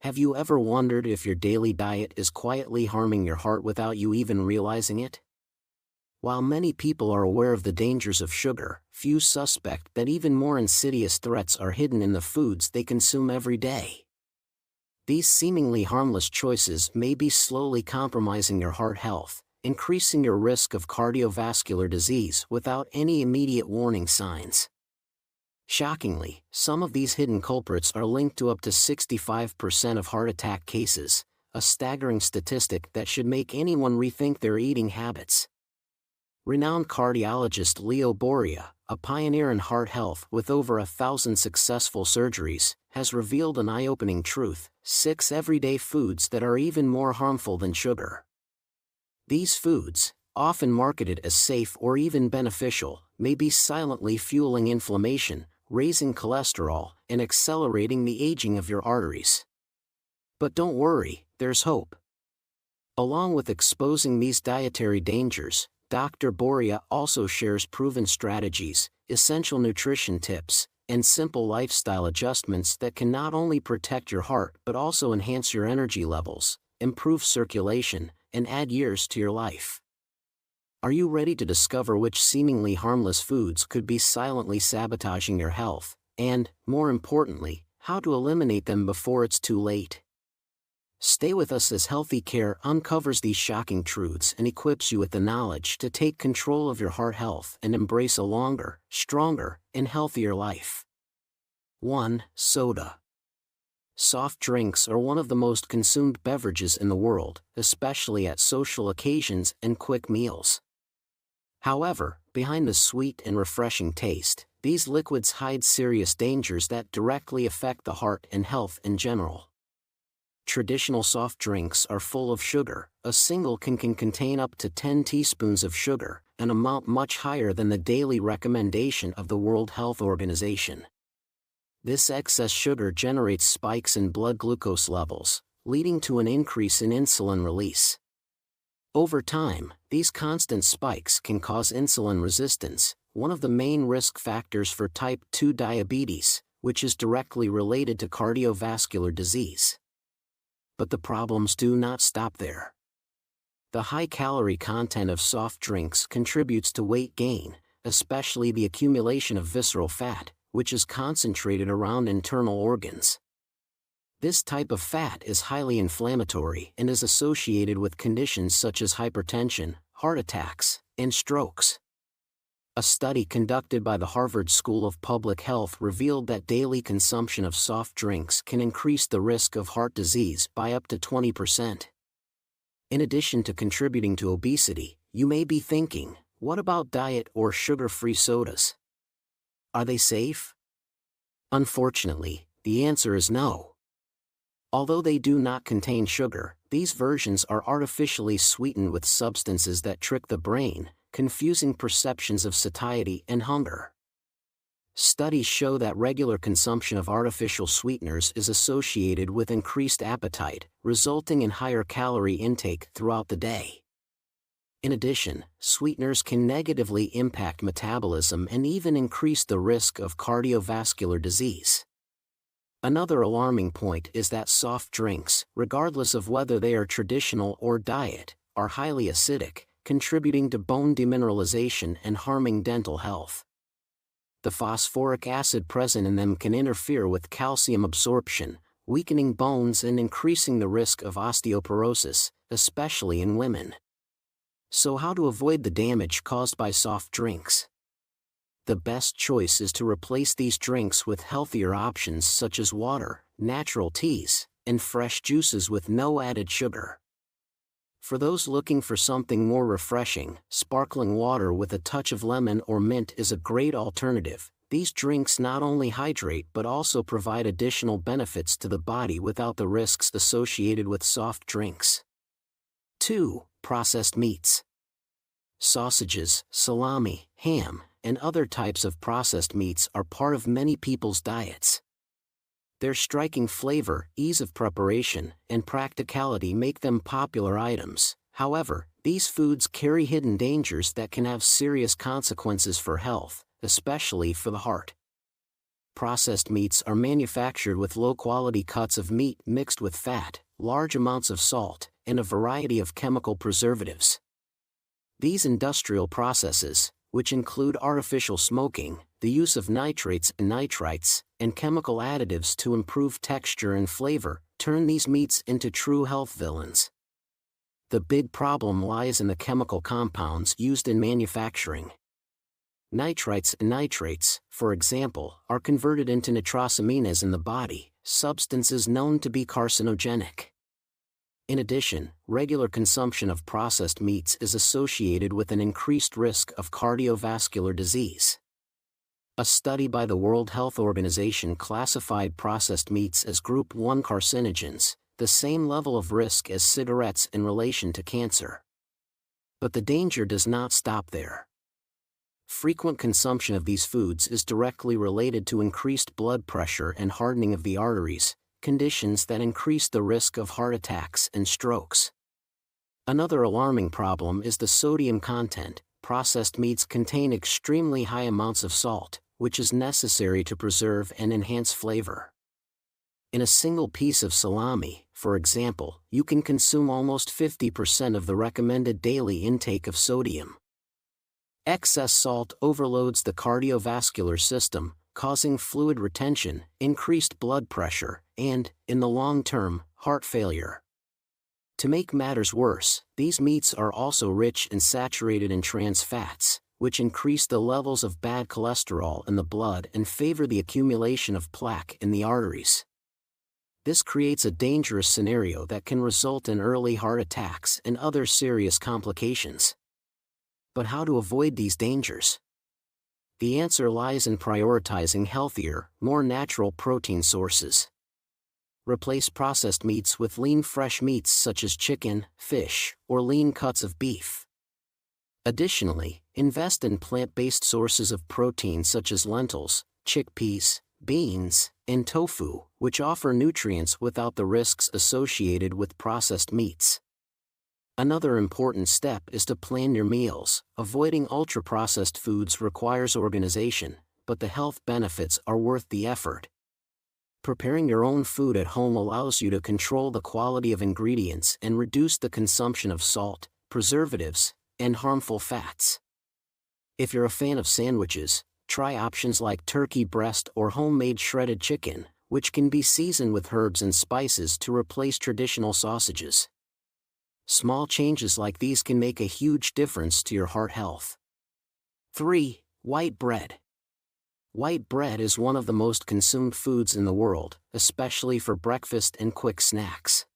Have you ever wondered if your daily diet is quietly harming your heart without you even realizing it? While many people are aware of the dangers of sugar, few suspect that even more insidious threats are hidden in the foods they consume every day. These seemingly harmless choices may be slowly compromising your heart health, increasing your risk of cardiovascular disease without any immediate warning signs. Shockingly, some of these hidden culprits are linked to up to 65% of heart attack cases, a staggering statistic that should make anyone rethink their eating habits. Renowned cardiologist Leo Boria, a pioneer in heart health with over 1,000 successful surgeries, has revealed an eye-opening truth: 6 everyday foods that are even more harmful than sugar. These foods, often marketed as safe or even beneficial, may be silently fueling inflammation, raising cholesterol, and accelerating the aging of your arteries. But don't worry, there's hope. Along with exposing these dietary dangers, Dr. Boria also shares proven strategies, essential nutrition tips, and simple lifestyle adjustments that can not only protect your heart but also enhance your energy levels, improve circulation, and add years to your life. Are you ready to discover which seemingly harmless foods could be silently sabotaging your health, and, more importantly, how to eliminate them before it's too late? Stay with us as Healthy Care uncovers these shocking truths and equips you with the knowledge to take control of your heart health and embrace a longer, stronger, and healthier life. 1. Soda. Soft drinks are one of the most consumed beverages in the world, especially at social occasions and quick meals. However, behind the sweet and refreshing taste, these liquids hide serious dangers that directly affect the heart and health in general. Traditional soft drinks are full of sugar. A single can contain up to 10 teaspoons of sugar, an amount much higher than the daily recommendation of the World Health Organization. This excess sugar generates spikes in blood glucose levels, leading to an increase in insulin release. Over time, these constant spikes can cause insulin resistance, one of the main risk factors for type 2 diabetes, which is directly related to cardiovascular disease. But the problems do not stop there. The high-calorie content of soft drinks contributes to weight gain, especially the accumulation of visceral fat, which is concentrated around internal organs. This type of fat is highly inflammatory and is associated with conditions such as hypertension, heart attacks, and strokes. A study conducted by the Harvard School of Public Health revealed that daily consumption of soft drinks can increase the risk of heart disease by up to 20%. In addition to contributing to obesity, you may be thinking, what about diet or sugar-free sodas? Are they safe? Unfortunately, the answer is no. Although they do not contain sugar, these versions are artificially sweetened with substances that trick the brain, confusing perceptions of satiety and hunger. Studies show that regular consumption of artificial sweeteners is associated with increased appetite, resulting in higher calorie intake throughout the day. In addition, sweeteners can negatively impact metabolism and even increase the risk of cardiovascular disease. Another alarming point is that soft drinks, regardless of whether they are traditional or diet, are highly acidic, contributing to bone demineralization and harming dental health. The phosphoric acid present in them can interfere with calcium absorption, weakening bones and increasing the risk of osteoporosis, especially in women. So how to avoid the damage caused by soft drinks? The best choice is to replace these drinks with healthier options such as water, natural teas, and fresh juices with no added sugar. For those looking for something more refreshing, sparkling water with a touch of lemon or mint is a great alternative. These drinks not only hydrate but also provide additional benefits to the body without the risks associated with soft drinks. 2. Processed meats. Sausages, salami, ham, and other types of processed meats are part of many people's diets. Their striking flavor, ease of preparation, and practicality make them popular items. However, these foods carry hidden dangers that can have serious consequences for health, especially for the heart. processed meats are manufactured with low-quality cuts of meat mixed with fat, large amounts of salt, and a variety of chemical preservatives. These industrial processes, which include artificial smoking, the use of nitrates and nitrites, and chemical additives to improve texture and flavor, turn these meats into true health villains. The big problem lies in the chemical compounds used in manufacturing. Nitrites and nitrates, for example, are converted into nitrosamines in the body, substances known to be carcinogenic. In addition, regular consumption of processed meats is associated with an increased risk of cardiovascular disease. A study by the World Health Organization classified processed meats as Group 1 carcinogens, the same level of risk as cigarettes in relation to cancer. But the danger does not stop there. Frequent consumption of these foods is directly related to increased blood pressure and hardening of the arteries, conditions that increase the risk of heart attacks and strokes. Another alarming problem is the sodium content. Processed meats contain extremely high amounts of salt, which is necessary to preserve and enhance flavor. In a single piece of salami, for example, you can consume almost 50% of the recommended daily intake of sodium. Excess salt overloads the cardiovascular system, causing fluid retention, increased blood pressure, and, in the long term, heart failure. To make matters worse, these meats are also rich and saturated in trans fats, which increase the levels of bad cholesterol in the blood and favor the accumulation of plaque in the arteries. This creates a dangerous scenario that can result in early heart attacks and other serious complications. But how to avoid these dangers? The answer lies in prioritizing healthier, more natural protein sources. Replace processed meats with lean fresh meats such as chicken, fish, or lean cuts of beef. Additionally, invest in plant-based sources of protein such as lentils, chickpeas, beans, and tofu, which offer nutrients without the risks associated with processed meats. Another important step is to plan your meals. Avoiding ultra-processed foods requires organization, but the health benefits are worth the effort. Preparing your own food at home allows you to control the quality of ingredients and reduce the consumption of salt, preservatives, and harmful fats. If you're a fan of sandwiches, try options like turkey breast or homemade shredded chicken, which can be seasoned with herbs and spices to replace traditional sausages. Small changes like these can make a huge difference to your heart health. 3. White bread. White bread is one of the most consumed foods in the world, especially for breakfast and quick snacks.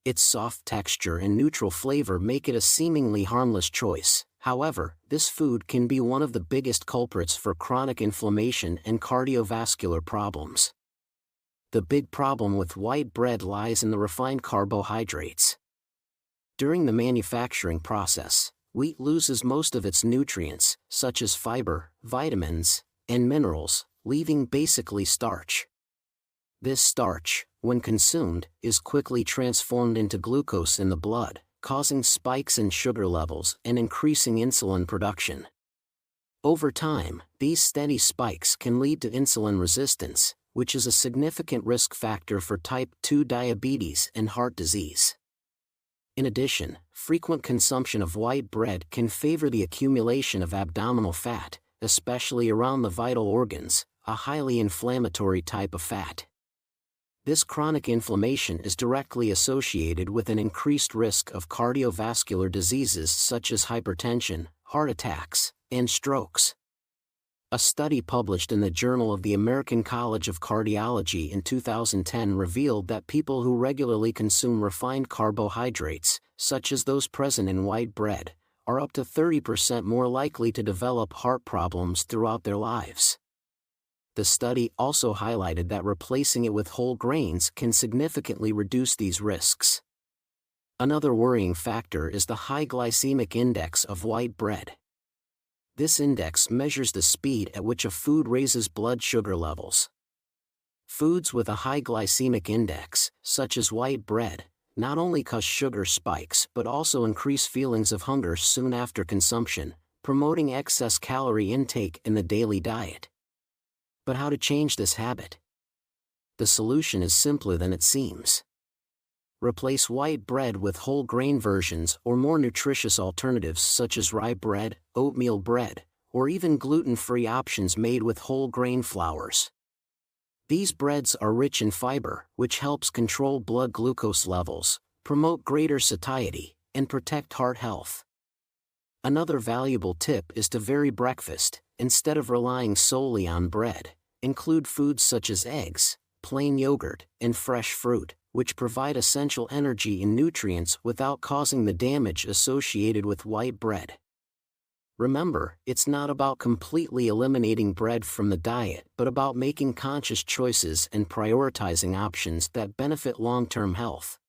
Its soft texture and neutral flavor make it a seemingly harmless choice. However, this food can be one of the biggest culprits for chronic inflammation and cardiovascular problems. The big problem with white bread lies in the refined carbohydrates. During the manufacturing process, wheat loses most of its nutrients, such as fiber, vitamins, and minerals, leaving basically starch. This starch, when consumed, is quickly transformed into glucose in the blood, causing spikes in sugar levels and increasing insulin production. Over time, these steady spikes can lead to insulin resistance, which is a significant risk factor for type 2 diabetes and heart disease. In addition, frequent consumption of white bread can favor the accumulation of abdominal fat, especially around the vital organs, a highly inflammatory type of fat. This chronic inflammation is directly associated with an increased risk of cardiovascular diseases such as hypertension, heart attacks, and strokes. A study published in the Journal of the American College of Cardiology in 2010 revealed that people who regularly consume refined carbohydrates, such as those present in white bread, are up to 30% more likely to develop heart problems throughout their lives. The study also highlighted that replacing it with whole grains can significantly reduce these risks. Another worrying factor is the high glycemic index of white bread. This index measures the speed at which a food raises blood sugar levels. Foods with a high glycemic index, such as white bread, not only cause sugar spikes but also increase feelings of hunger soon after consumption, promoting excess calorie intake in the daily diet. But how to change this habit? The solution is simpler than it seems. Replace white bread with whole grain versions or more nutritious alternatives such as rye bread, oatmeal bread, or even gluten-free options made with whole grain flours. These breads are rich in fiber, which helps control blood glucose levels, promote greater satiety, and protect heart health. Another valuable tip is to vary breakfast. Instead of relying solely on bread, include foods such as eggs, plain yogurt, and fresh fruit, which provide essential energy and nutrients without causing the damage associated with white bread. Remember, it's not about completely eliminating bread from the diet but about making conscious choices and prioritizing options that benefit long-term health.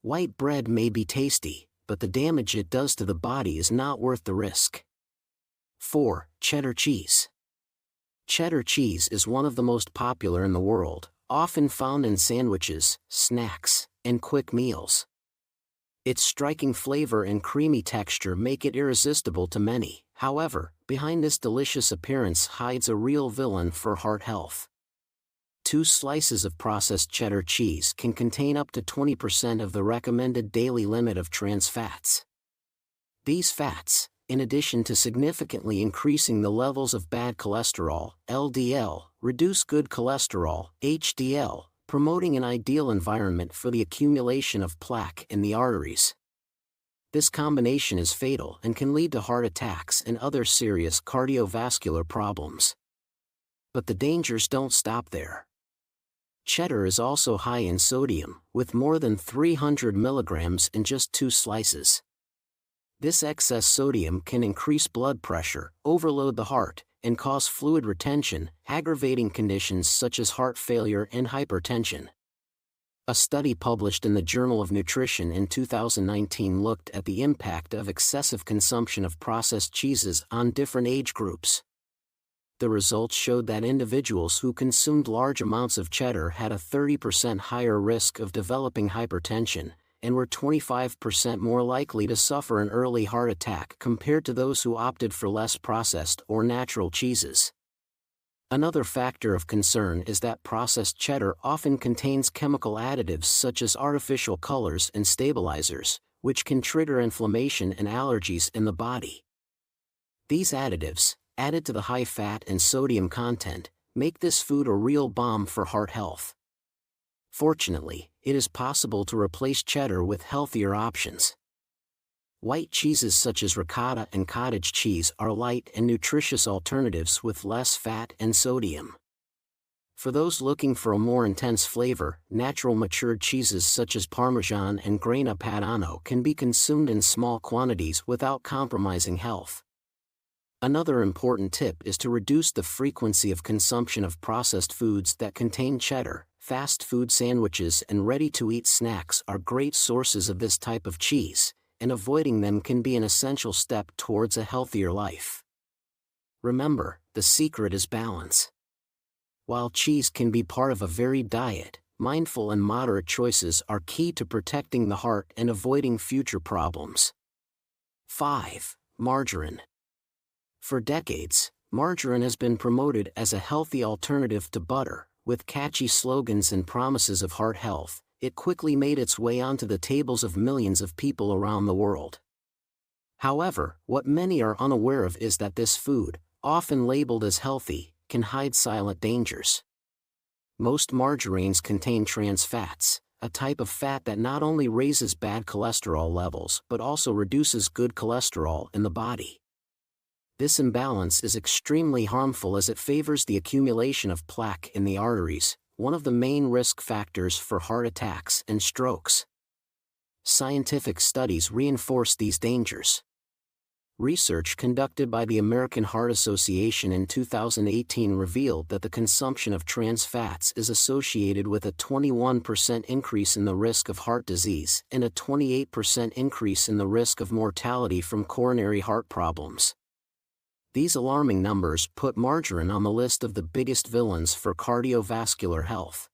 White bread may be tasty, but the damage it does to the body is not worth the risk. 4. Cheddar cheese. Cheddar cheese is one of the most popular in the world, often found in sandwiches, snacks, and quick meals. Its striking flavor and creamy texture make it irresistible to many. However, behind this delicious appearance hides a real villain for heart health. 2 slices of processed cheddar cheese can contain up to 20% of the recommended daily limit of trans fats. These fats, in addition to significantly increasing the levels of bad cholesterol, LDL, reduce good cholesterol, HDL, promoting an ideal environment for the accumulation of plaque in the arteries. This combination is fatal and can lead to heart attacks and other serious cardiovascular problems. But the dangers don't stop there. Cheddar is also high in sodium, with more than 300 milligrams in just 2 slices. This excess sodium can increase blood pressure, overload the heart, and cause fluid retention, aggravating conditions such as heart failure and hypertension. A study published in the Journal of Nutrition in 2019 looked at the impact of excessive consumption of processed cheeses on different age groups. The results showed that individuals who consumed large amounts of cheddar had a 30% higher risk of developing hypertension, and were 25% more likely to suffer an early heart attack compared to those who opted for less processed or natural cheeses. Another factor of concern is that processed cheddar often contains chemical additives such as artificial colors and stabilizers, which can trigger inflammation and allergies in the body. These additives, added to the high fat and sodium content, make this food a real bomb for heart health. Fortunately, it is possible to replace cheddar with healthier options. White cheeses such as ricotta and cottage cheese are light and nutritious alternatives with less fat and sodium. For those looking for a more intense flavor, natural matured cheeses such as Parmesan and Grana Padano can be consumed in small quantities without compromising health. Another important tip is to reduce the frequency of consumption of processed foods that contain cheddar. Fast food sandwiches and ready-to-eat snacks are great sources of this type of cheese, and avoiding them can be an essential step towards a healthier life. Remember, the secret is balance. While cheese can be part of a varied diet, mindful and moderate choices are key to protecting the heart and avoiding future problems. 5. Margarine. For decades, margarine has been promoted as a healthy alternative to butter. With catchy slogans and promises of heart health, it quickly made its way onto the tables of millions of people around the world. However, what many are unaware of is that this food, often labeled as healthy, can hide silent dangers. Most margarines contain trans fats, a type of fat that not only raises bad cholesterol levels but also reduces good cholesterol in the body. This imbalance is extremely harmful as it favors the accumulation of plaque in the arteries, one of the main risk factors for heart attacks and strokes. Scientific studies reinforce these dangers. Research conducted by the American Heart Association in 2018 revealed that the consumption of trans fats is associated with a 21% increase in the risk of heart disease and a 28% increase in the risk of mortality from coronary heart problems. These alarming numbers put margarine on the list of the biggest villains for cardiovascular health.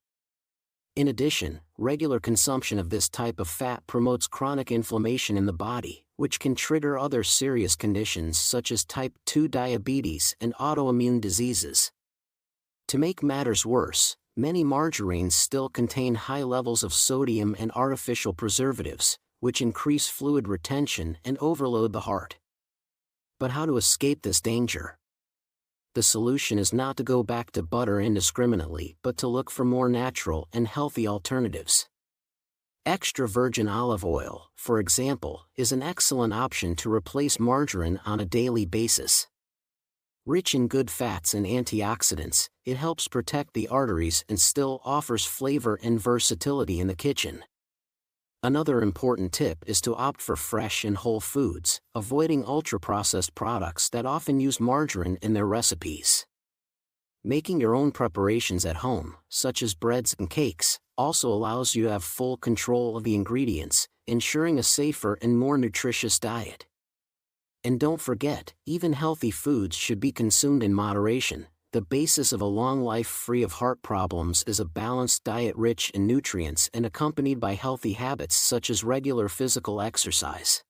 In addition, regular consumption of this type of fat promotes chronic inflammation in the body, which can trigger other serious conditions such as type 2 diabetes and autoimmune diseases. To make matters worse, many margarines still contain high levels of sodium and artificial preservatives, which increase fluid retention and overload the heart. But how to escape this danger? The solution is not to go back to butter indiscriminately, but to look for more natural and healthy alternatives. Extra virgin olive oil, for example, is an excellent option to replace margarine on a daily basis. Rich in good fats and antioxidants, it helps protect the arteries and still offers flavor and versatility in the kitchen. Another important tip is to opt for fresh and whole foods, avoiding ultra-processed products that often use margarine in their recipes. Making your own preparations at home, such as breads and cakes, also allows you to have full control of the ingredients, ensuring a safer and more nutritious diet. And don't forget, even healthy foods should be consumed in moderation. The basis of a long life free of heart problems is a balanced diet rich in nutrients and accompanied by healthy habits such as regular physical exercise.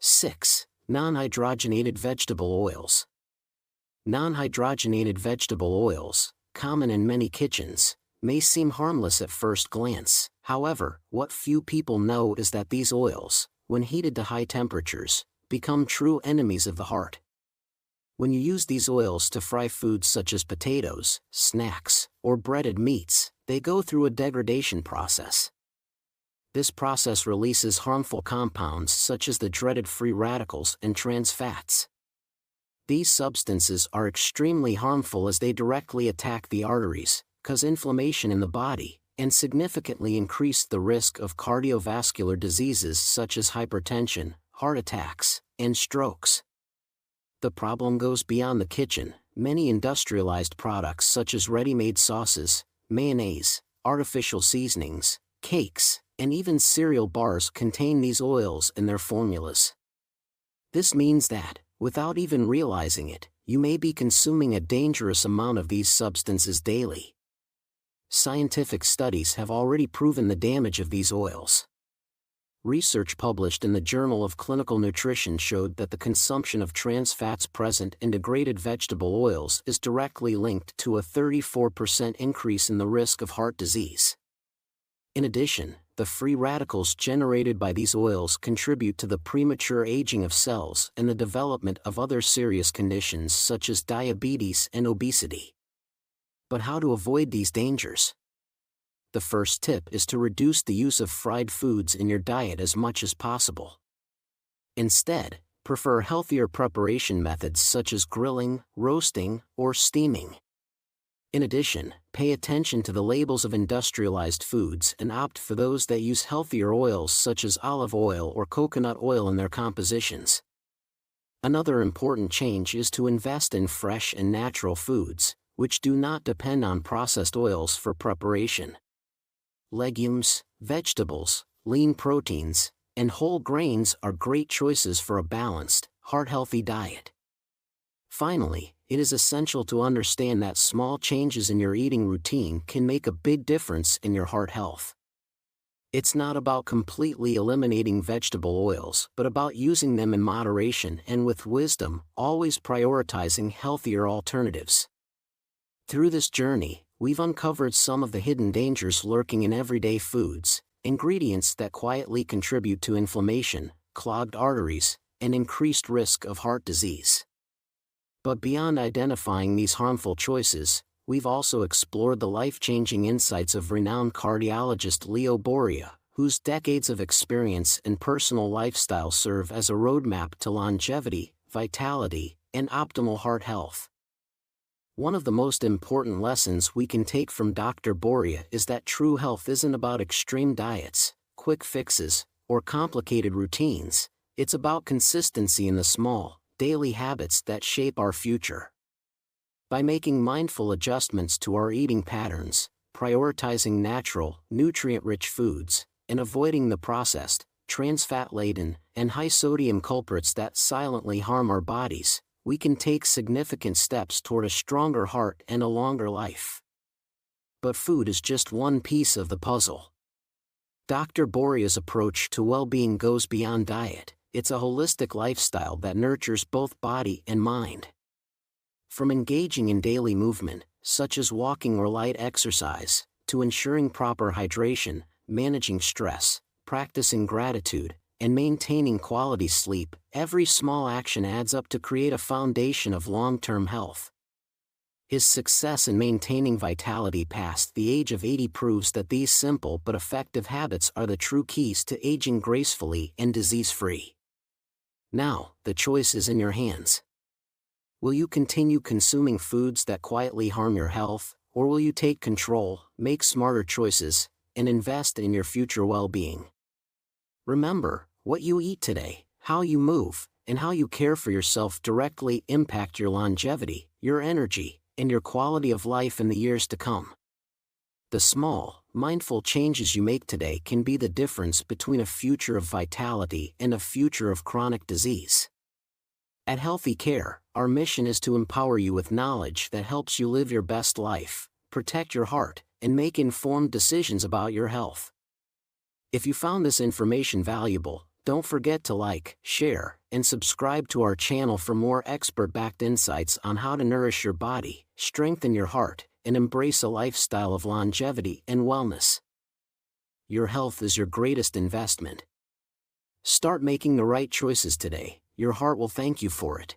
6. Non-hydrogenated vegetable oils. Non-hydrogenated vegetable oils, common in many kitchens, may seem harmless at first glance. However, what few people know is that these oils, when heated to high temperatures, become true enemies of the heart. When you use these oils to fry foods such as potatoes, snacks, or breaded meats, they go through a degradation process. This process releases harmful compounds such as the dreaded free radicals and trans fats. These substances are extremely harmful as they directly attack the arteries, cause inflammation in the body, and significantly increase the risk of cardiovascular diseases such as hypertension, heart attacks, and strokes. The problem goes beyond the kitchen. Many industrialized products such as ready-made sauces, mayonnaise, artificial seasonings, cakes, and even cereal bars contain these oils in their formulas. This means that, without even realizing it, you may be consuming a dangerous amount of these substances daily. Scientific studies have already proven the damage of these oils. Research published in the Journal of Clinical Nutrition showed that the consumption of trans fats present in degraded vegetable oils is directly linked to a 34% increase in the risk of heart disease. In addition, the free radicals generated by these oils contribute to the premature aging of cells and the development of other serious conditions such as diabetes and obesity. But how to avoid these dangers? The first tip is to reduce the use of fried foods in your diet as much as possible. Instead, prefer healthier preparation methods such as grilling, roasting, or steaming. In addition, pay attention to the labels of industrialized foods and opt for those that use healthier oils such as olive oil or coconut oil in their compositions. Another important change is to invest in fresh and natural foods, which do not depend on processed oils for preparation. Legumes, vegetables, lean proteins, and whole grains are great choices for a balanced, heart-healthy diet. Finally, it is essential to understand that small changes in your eating routine can make a big difference in your heart health. It's not about completely eliminating vegetable oils, but about using them in moderation and with wisdom, always prioritizing healthier alternatives. Through this journey, we've uncovered some of the hidden dangers lurking in everyday foods, ingredients that quietly contribute to inflammation, clogged arteries, and increased risk of heart disease. But beyond identifying these harmful choices, we've also explored the life-changing insights of renowned cardiologist Leo Boria, whose decades of experience and personal lifestyle serve as a roadmap to longevity, vitality, and optimal heart health. One of the most important lessons we can take from Dr. Boria is that true health isn't about extreme diets, quick fixes, or complicated routines. It's about consistency in the small, daily habits that shape our future. By making mindful adjustments to our eating patterns, prioritizing natural, nutrient-rich foods, and avoiding the processed, trans-fat-laden, and high-sodium culprits that silently harm our bodies, we can take significant steps toward a stronger heart and a longer life. But food is just one piece of the puzzle. Dr. Boria's approach to well-being goes beyond diet. It's a holistic lifestyle that nurtures both body and mind. From engaging in daily movement, such as walking or light exercise, to ensuring proper hydration, managing stress, practicing gratitude, and maintaining quality sleep, every small action adds up to create a foundation of long-term health. His success in maintaining vitality past the age of 80 proves that these simple but effective habits are the true keys to aging gracefully and disease-free. Now, the choice is in your hands. Will you continue consuming foods that quietly harm your health, or will you take control, make smarter choices, and invest in your future well-being? Remember, what you eat today, how you move, and how you care for yourself directly impact your longevity, your energy, and your quality of life in the years to come. The small, mindful changes you make today can be the difference between a future of vitality and a future of chronic disease. At Healthy Care, our mission is to empower you with knowledge that helps you live your best life, protect your heart, and make informed decisions about your health. If you found this information valuable, don't forget to like, share, and subscribe to our channel for more expert-backed insights on how to nourish your body, strengthen your heart, and embrace a lifestyle of longevity and wellness. Your health is your greatest investment. Start making the right choices today. Your heart will thank you for it.